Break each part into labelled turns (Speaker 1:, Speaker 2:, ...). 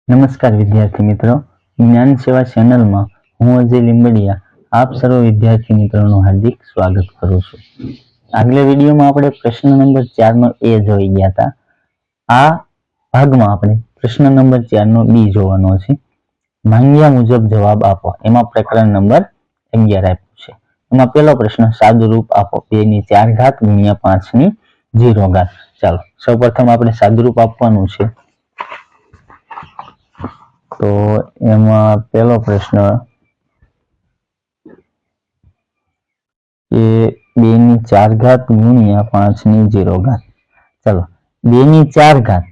Speaker 1: નમસ્કાર વિદ્યાર્થી મિત્રો, જ્ઞાન સેવા ચેનલમાં હું અજય લીંબડિયા આપ સર્વ વિદ્યાર્થી મિત્રોનું હાર્દિક સ્વાગત કરું છું। આગલા વિડીયોમાં આપણે પ્રશ્ન નંબર 4 નો એ જોઈ ગયા હતા। આ ભાગમાં આપણે પ્રશ્ન નંબર 4 નો બી જોવાનો છે। માંગ્યા મુજબ જવાબ આપો, એમાં પ્રકરણ નંબર 11 આપ્યું છે। એમાં પહેલો પ્રશ્ન સાદુરૂપ આપો 2 ની 4 ઘાત ગુણ્યા 5 ની 0 ઘાત। ચાલો સૌપ્રથમ આપણે સાદુરૂપ આપવાનું છે। तो एमा पहलो प्रश्न के 2 ની 4 घात गुणिया 5 ની 0 घात। चलो 2 ની 4 घात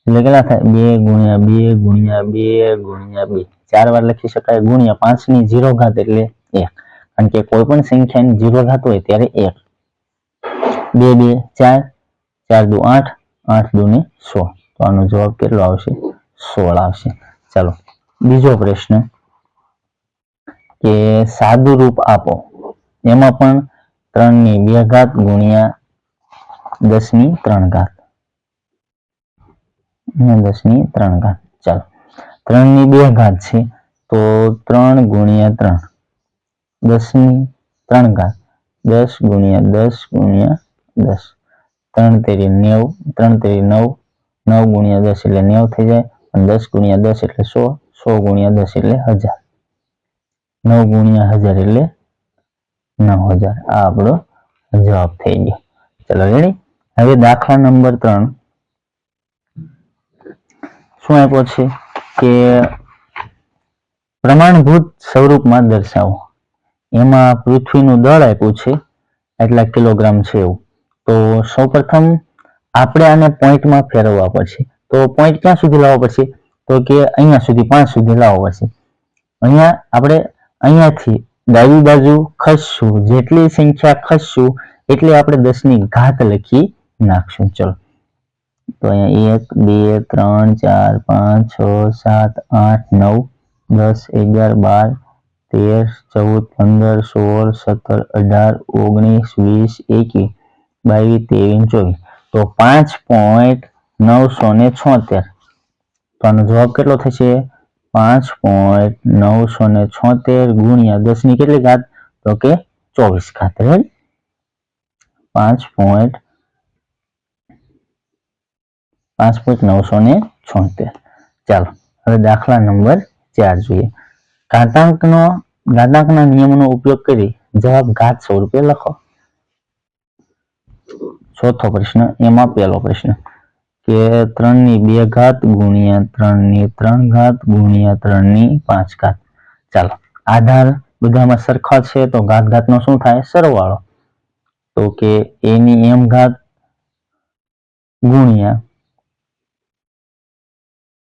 Speaker 1: એટલે કેટલા થાય 2 ગુણ્યા 2 ગુણ્યા 2 ગુણ્યા 2 ચાર વાર લખી શકાય ગુણ્યા 5 ની 0 घात એટલે 1 કારણ કે કોઈ પણ સંખ્યાની 0 घात હોય ત્યારે 1 2 2 4 4 2 8 8 2 ને 16 તો આનો જવાબ કેટલો આવશે 16 આવશે। चलो बीजो प्रश्न के सादू रूप आपो एमां पण 3 ની 2 घात गुणिया 10 ની 3 घात 10 ની 3 घात। चलो 3 ની 2 घात छे तो 3 गुणिया 3 10 ની 3 घात 10 गुणिया 10 गुणिया 10 3 तेरी 9 3 तेरी 9 9 गुणिया 10 એટલે 9 થઈ જાય અને 10 गुणिया 10 એટલે 100 100 गुणिया 10 એટલે 1000 9 गुणिया 1000 એટલે 9000 આ આપણો જવાબ થઈ ગયો। ચલો રેડી। હવે દાખલા નંબર 3 શું આપ્યો છે કે પ્રમાણભૂત સ્વરૂપમાં દર્શાવો। એમાં પૃથ્વીનું દળ આપ્યું છે એટલા કિલોગ્રામ છે એવું। તો સૌપ્રથમ આપણે આને પોઈન્ટમાં ફેરવવા પડશે। તો પોઈન્ટ ક્યાં સુધી લાવવો પડશે તો કે અહીંયા સુધી 5 સુધી લાવવો પડશે। અહીંયા આપણે અહીંયાથી ડાબી બાજુ ખસશું જેટલી સંખ્યા ખસશું એટલે આપણે 10 ની ઘાત લખી નાખશું। ચલો તો અહીંયા 1 2 3 4 5 6 7 8 9 10 11 12 13 14 15 16 17 18 19 20 21 22 23 24 તો 5.976 तो आनो जवाब केटलो थशे 5.976 गुणिया 10 ની કેટલી ઘાત તો કે 24 ઘાત। રેડી 5.976। ચાલો હવે દાખલા નંબર 4 જોઈએ। ઘાતાંકના નિયમનો ઉપયોગ કરી જવાબ ઘાત સ્વરૂપે લખો। ચોથો પ્રશ્ન એમાં પહેલો પ્રશ્ન કે 3 ની 2 घात गुणिया 3 ની 3 घात गुणिया 3 ની 5 घात। ચાલો આધાર બધામાં સરખા છે તો ઘાત ઘાતનો શું થાય સરવાળો। તો કે a ની m घात ગુણ્યા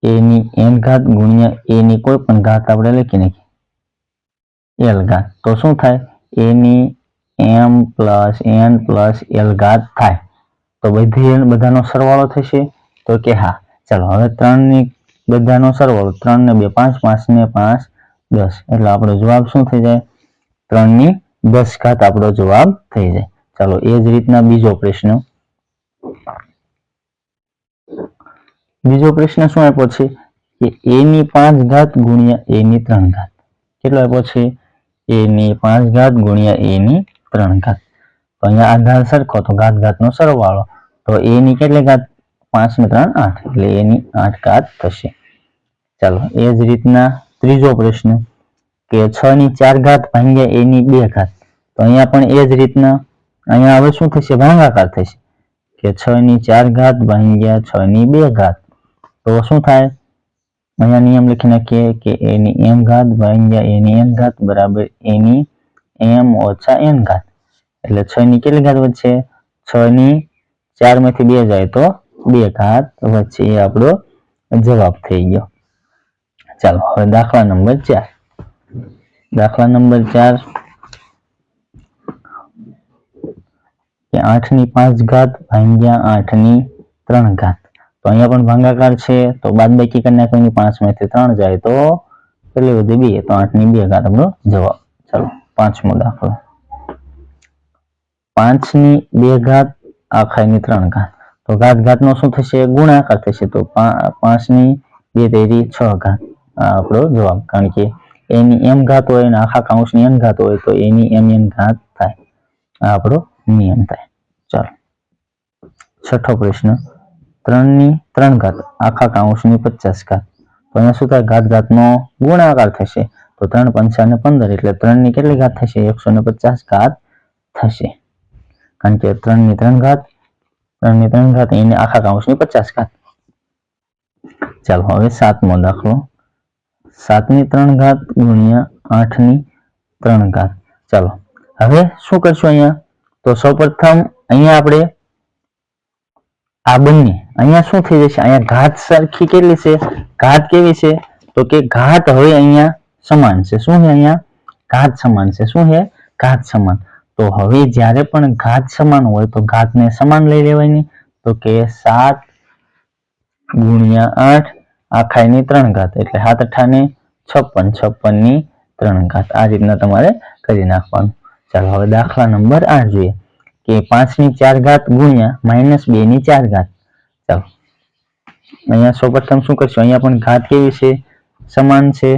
Speaker 1: a ની n घात ગુણ્યા a ની કોઈ પણ ઘાત આપણે લખી નાખીએ l घात તો શું થાય a ની m plus n plus l घात થાય। તો બધાનો સરવાળો થશે તો કે હા। ચલો હવે 3 ની બધાનો સરવાળો 3 ને 2 5 5 ને 5 10 એટલે આપણો જવાબ શું થઈ જાય 3 ની 10 ઘાત આપણો જવાબ થઈ જાય। ચલો એ જ રીતના બીજો પ્રશ્ન શું આપ્યો છે કે a ની 5 घात ગુણ્યા a ની 3 घात કેટલો આપ્યો છે a ની 5 घात ગુણ્યા a ની 3 घात। તો અહીંયા આધાર સરખો તો ઘાત ઘાતનો સરવાળો તો a ની કેટલી ઘાત 5 ને 3 8 એટલે a ની 8 ઘાત થશે। ચાલો એ જ રીતના ત્રીજો પ્રશ્ન કે 6 ની 4 घात ભાગ્યા a ની 2 घात તો અહીંયા પણ એ જ રીતના અહીંયા હવે શું થશે ભાગાકાર થશે કે 6 ની 4 घात ભાગ્યા 6 ની 2 घात તો શું થાય અહીંયા નિયમ લખી નાખીએ કે a ની m घात ભાગ્યા a ની n घात બરાબર a ની m ઓછા n घात એટલે 6 ની કેટલી ઘાત વધશે 6 ની 4 માંથી 2 જાય તો 2 ઘાત વચ્ચે એ આપણો જવાબ થઈ ગયો। ચાલો હવે દાખલા નંબર 4 કે 8 ની 5 घात ભાગ્યા 8 ની 3 घात તો અહીંયા પણ ભાગાકાર છે તો બાદબાકી કરી નાખવાની 5 માંથી 3 જાય તો કેટલી વધી 2 તો 8 ની 2 घात આપણો જવાબ। ચાલો પાંચમો દાખલો 5 ની 2 घात આખા ની 3 घात તો ઘાત ઘાતનો શું થશે ગુણાકાર થશે તો 5 ની 2 તેરી 6 ઘાત આ આપણો જવાબ, કારણ કે એની m ઘાત હોય અને આખા કૌંસની n ઘાત હોય તો એની mn ઘાત થાય, આ આપણો નિયમ થાય. ચાલો છઠ્ઠો પ્રશ્ન, 3 ની 3 ઘાત આખા કૌંસની 50 ઘાત, તો અહીંયા શું થાય, ઘાત ઘાતનો ગુણાકાર થશે, તો 3 પંચા ને 15 એટલે 3 ની કેટલી ઘાત થશે, 150 ઘાત થશે, કારણ કે 3 ની 3 ઘાત એને આખા કૌંસની 50 ઘાત. ચાલો હવે 7મો દાખલો, 7 ની 3 ઘાત ગુણ્યા 8 ની 3 ઘાત. ચાલો હવે શું કરશું અહીંયા, તો સૌપ્રથમ અહીંયા આપણે આ બંને અહીંયા શું થઈ જશે, અહીંયા ઘાત સરખી કેટલી છે, ઘાત કેવી છે, તો કે ઘાત હવે અહીંયા સમાન છે. શું છે, અહીંયા ઘાત સમાન છે. શું છે, ઘાત સમાન. તો હવે જ્યારે પણ ઘાત સમાન હોય તો ઘાતને સમાન લઈ લેવાની, તો કે 7 ગુણ્યા 8 આખાની 3 ઘાત એટલે 7 8 ને 56, 56 ની 3 ઘાત. આ રીતના તમારે કરી નાખવાનું. ચાલો હવે દાખલા નંબર 8 જોઈએ કે 5 ની 4 ઘાત ગુણ્યા -2 ની 4 ઘાત. ચાલો અહીંયા સૌપ્રથમ શું કરશું, અહીંયા પણ ઘાત કેવી છે, સમાન છે,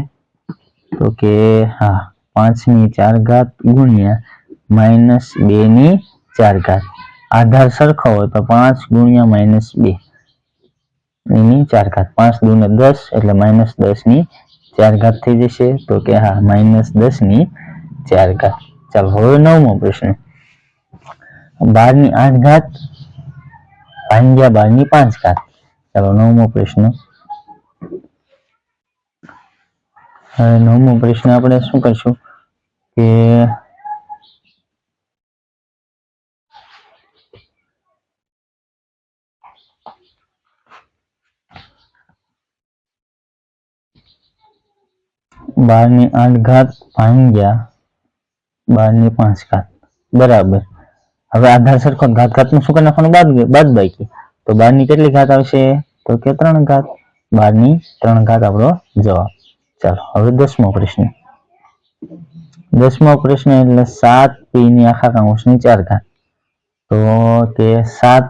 Speaker 1: તો કે હા 5 ની 4 ઘાત ગુણ્યા -2 ની 4 ઘાત. આધાર સરખો હોય તો 5 ગુણ્યા -2 ની 4 ઘાત, 5 દુ ને 10 એટલે -10 ની 4 ઘાત થઈ જશે, તો કે હા -10 ની 4 ઘાત. ચાલો હવે 9મો પ્રશ્ન, 12 ની 8 ઘાત ભાગ્યા 12 ની 5 ઘાત. ચાલો 9મો પ્રશ્ન, હવે 9મો પ્રશ્ન આપણે શું કરશું કે 12 ની 8 ઘાત ભાગ્યા 12 ની 5 ઘાત બરાબર. હવે આધાર સરખો, ઘાત ઘાતનું શું કરી નાખવાનું, બાદબાકી, તો 12 ની કેટલી ઘાત આવશે, તો કે 3 ઘાત. 12 ની 3 ઘાત આપણો જવાબ. ચાલો હવે 10મો પ્રશ્ન, 10મો પ્રશ્ન એટલે 7 p ની આખા કૌંસની 4 ઘાત, તો કે 7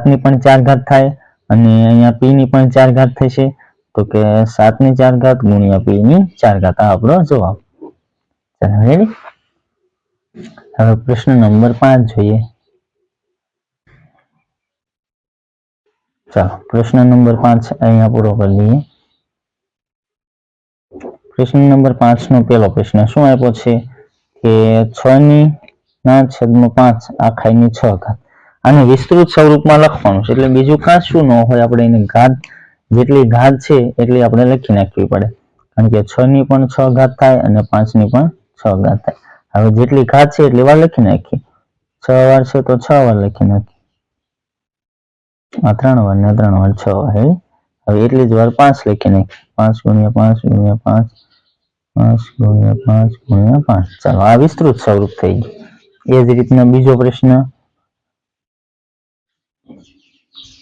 Speaker 1: ની પણ 4 ઘાત થાય અને અહીંયા p ની પણ 4 ઘાત થશે, તો કે 7 ની 4 ઘાત ગુણ્યા p ની 4 ઘાત, આ આપણો જવાબ. ચાલો રેડી. હવે પ્રશ્ન નંબર 5 જોઈએ. ચાલો પ્રશ્ન નંબર 5 અહીંયા પૂરો કરી દઈએ. પ્રશ્ન નંબર 5 નો પહેલો પ્રશ્ન શું આપ્યો છે કે 6/5 આખાની 6 ઘાત. આને વિસ્તૃત સ્વરૂપમાં લખવાનું છે, એટલે બીજું કાંઈ શું ન હોય, આપણે એને ઘાત જેટલી ઘાત છે એટલી આપણે લખી નાખવી પડે, કારણ કે 6 ની પણ 6 ઘાત થાય અને 5 ની પણ 6 ઘાત થાય. હવે જેટલી ઘાત છે એટલી વાર લખી નાખી, 6 વાર છે તો 6 વાર લખી નાખી, આ 3 વાર ને 3 વાર 6 વાર. હવે એટલી જ વાર 5 લખી નાખી, 5 ગુણ્યા 5 ગુણ્યા 5 5 ગુણ્યા 5 ગુણ્યા 5. ચાલો આ વિસ્તૃત સ્વરૂપ થઈ ગયું. એ જ રીતના બીજો પ્રશ્ન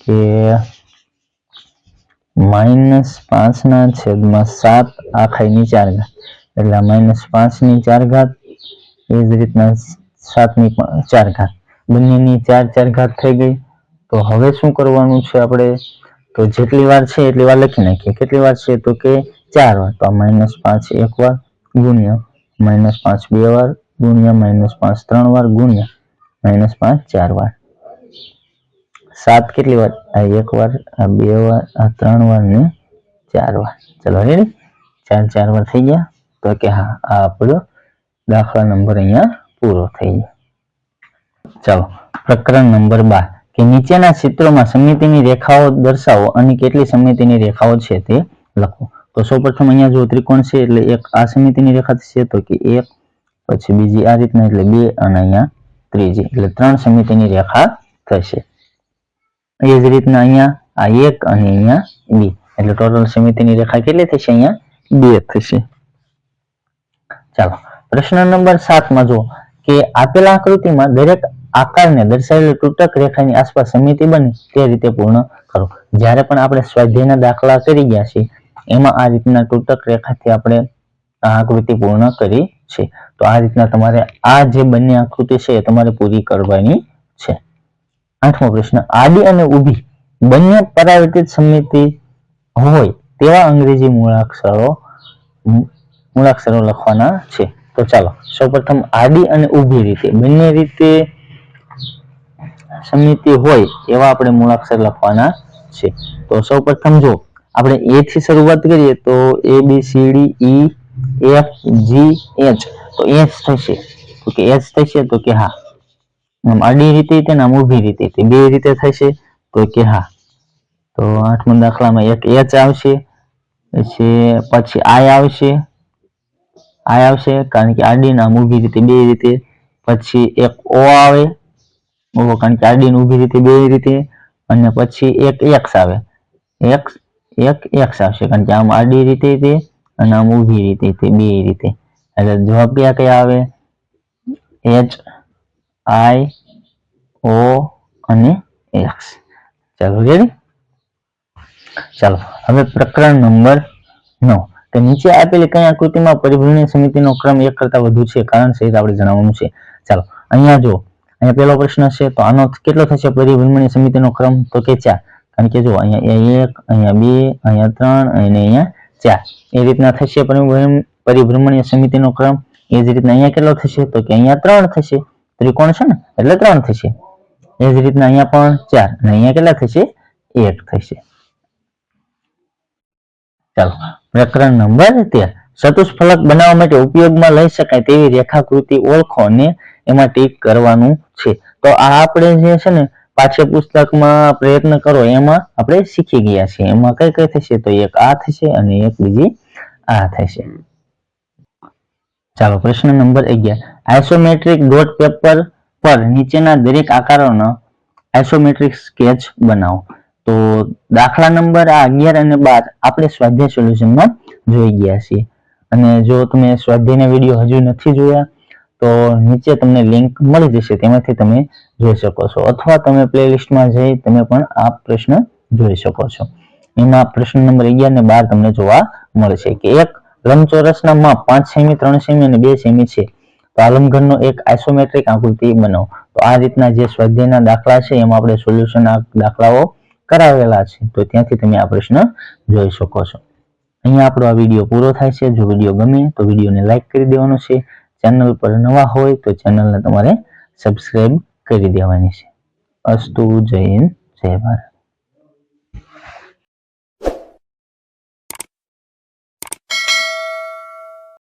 Speaker 1: કે -5/7 આખાની 4 ઘાત, એટલે -5 ની 4 ઘાત, એ જ રીતના 7 ની 4 ઘાત, બંનેની 4 ઘાત થઈ ગઈ. તો હવે શું કરવાનું છે આપણે, તો જેટલી વાર છે એટલી વાર લખી નાખીએ. કેટલી વાર છે, તો કે 4 વાર, તો -5 1 વાર ગુણ્યા -5 2 વાર ગુણ્યા -5 3 વાર ગુણ્યા -5 4 વાર. 7 કેટલી વાર, આ 1 વાર, આ 2 વાર, આ 3 વાર ને 4 વાર. ચલો રેડી, 4 વાર થઈ ગયા, તો કે હા આ આપણો દાખલા નંબર અહીંયા પૂરો થઈ ગયો. ચાલો પ્રકરણ નંબર 12 કે નીચેના ચિત્રોમાં સમિતિની રેખાઓ દર્શાવો અને કેટલી સમિતિની રેખાઓ છે તે લખો. તો સૌપ્રથમ અહીંયા જો ત્રિકોણ છે એટલે એક આ સમિતિની રેખા છે, તો કે 1, પછી બીજી આ રીતના એટલે 2 અને અહીંયા ત્રીજી એટલે 3 સમિતિની રેખા થશે. એ જ રીતના અહીંયા આ 1 અને અહીંયા 2 એટલે ટોટલ સમિતિની રેખા કેટલી થશે, અહીંયા 2 થશે. ચાલો પ્રશ્ન નંબર 7 માં જો કે આપેલા આકૃતિમાં દરેક આકારને દર્શાવેલી તૂટક રેખાની આસપાસ સમિતિ બને તે રીતે પૂર્ણ કરો. જ્યારે પણ આપણે સ્વાધ્યાયના દાખલા કરી ગયા છીએ એમાં આ રીતના તૂટક રેખાથી આપણે આ આકૃતિ પૂર્ણ કરી છે. તો આ રીતના તમારે આ જે બંને આકૃતિ છે એ તમારે પૂરી કરવાની છે. 8મો પ્રશ્ન, આડી અને ઊભી બંને પરાવર્તિત સમિતિ હોય તેવા અંગ્રેજી મૂળાક્ષરો લખવાના છે. તો ચાલો સૌપ્રથમ આડી અને ઊભી રીતે બંને રીતે સમિતિ હોય એવા આપણે મૂળાક્ષર લખવાના છે. તો સૌપ્રથમ જો આપણે એ થી શરૂઆત કરીએ તો A B C D E F G H તો H થશે. તો કે H થશે તો કે હા. આમ આડી રીતે આમ ઊભી રીતે બે રીતે થશે તો કે હા. તો 8મા દાખલામાં એક H આવશે, પછી I આવશે કારણ કે આડી ને આમ ઊભી રીતે બે રીતે. પછી એક O આવે, કારણ કે આડી ને ઊભી રીતે બે રીતે. અને પછી એક X આવે, એક X આવશે કારણ કે આમ આડી રીતે અને આમ ઊભી રીતે બે રીતે. એટલે જવાબ કયા આવે? H I O અને X. ચાલો રેડી. ચાલો હવે પ્રકરણ નંબર 9 કે નીચે આપેલી કઈ આકૃતિમાં પરિભ્રમણીય સમિતિનો ક્રમ એક કરતા વધુ છે કારણ સહિત આપણે જણાવવાનું છે. ચાલો અહીંયા જો અહીંયા પહેલો પ્રશ્ન છે તો આનો કેટલો થશે પરિભ્રમણીય સમિતિનો ક્રમ? તો કે 4. કારણ કે જો અહીંયા 1, અહીંયા 2, અહીંયા 3 અને અહીંયા 4 એ રીતના થશે પરિભ્રમણીય સમિતિનો ક્રમ. એ જ રીતના અહીંયા કેટલો થશે? તો કે અહીંયા 3 થશે. ત્રિકોણ છે ને એટલે 3 થશે. એ જ રીતના અહીંયા પણ 4 અને અહીંયા કેટલા થશે? 1 થશે. ચાલો પ્રકરણ નંબર 13 ચતુષ્ફલક બનાવવા માટે ઉપયોગમાં લઈ શકાય તેવી રેખાકૃતિ ઓળખો અને એમાં ટીક કરવાનું છે. તો આ આપણે જે છે ને પાઠ્યપુસ્તકમાં પ્રયત્ન કરો એમાં આપણે શીખી ગયા છીએ. એમાં કઈ કઈ થશે? તો એક આ થશે અને એક બીજી આ થશે. ચાલો પ્રશ્ન નંબર 11 આઇસોમેટ્રિક ડોટ પેપર પર નીચેના દરેક આકારોનો આઇસોમેટ્રિક સ્કેચ બનાવો. તો દાખલા નંબર 11 અને 12 આપણે સ્વાધ્યાય સોલ્યુશનમાં જોઈ ગયા છીએ. અને જો તમે સ્વાધ્યાયના વિડીયો હજુ નથી જોયા તો નીચે તમને લિંક મળી જશે, તેમાંથી તમે જોઈ શકો છો. અથવા તમે પ્લેલિસ્ટમાં જઈ તમે પણ આ પ્રશ્ન જોઈ શકો છો. એમાં પ્રશ્ન નંબર 11 અને 12 તમને જોવા મળશે કે એક લંબચોરસના માપ 5 સેમી, 3 સેમી અને 2 સેમી છે. તો આ લંબઘનનો એક આઇસોમેટ્રિક આકૃતિ બનાવો. તો આ રીતના જે સ્વાધ્યાયના દાખલા છે એમાં આપણે સોલ્યુશન દાખલાઓ કરાવેલા છે. તો ત્યાંથી તમે આ પ્રશ્ન જોઈ શકો છો. અહીંયા આપણો આ વિડીયો પૂરો થાય છે. જો વિડીયો ગમે તો વિડીયોને લાઈક કરી દેવાનો છે. ચેનલ પર નવા હોય તો ચેનલને તમારે સબસ્ક્રાઇબ કરી દેવાની છે. અસ્તુ. જય હિન્દ, જય ભારત.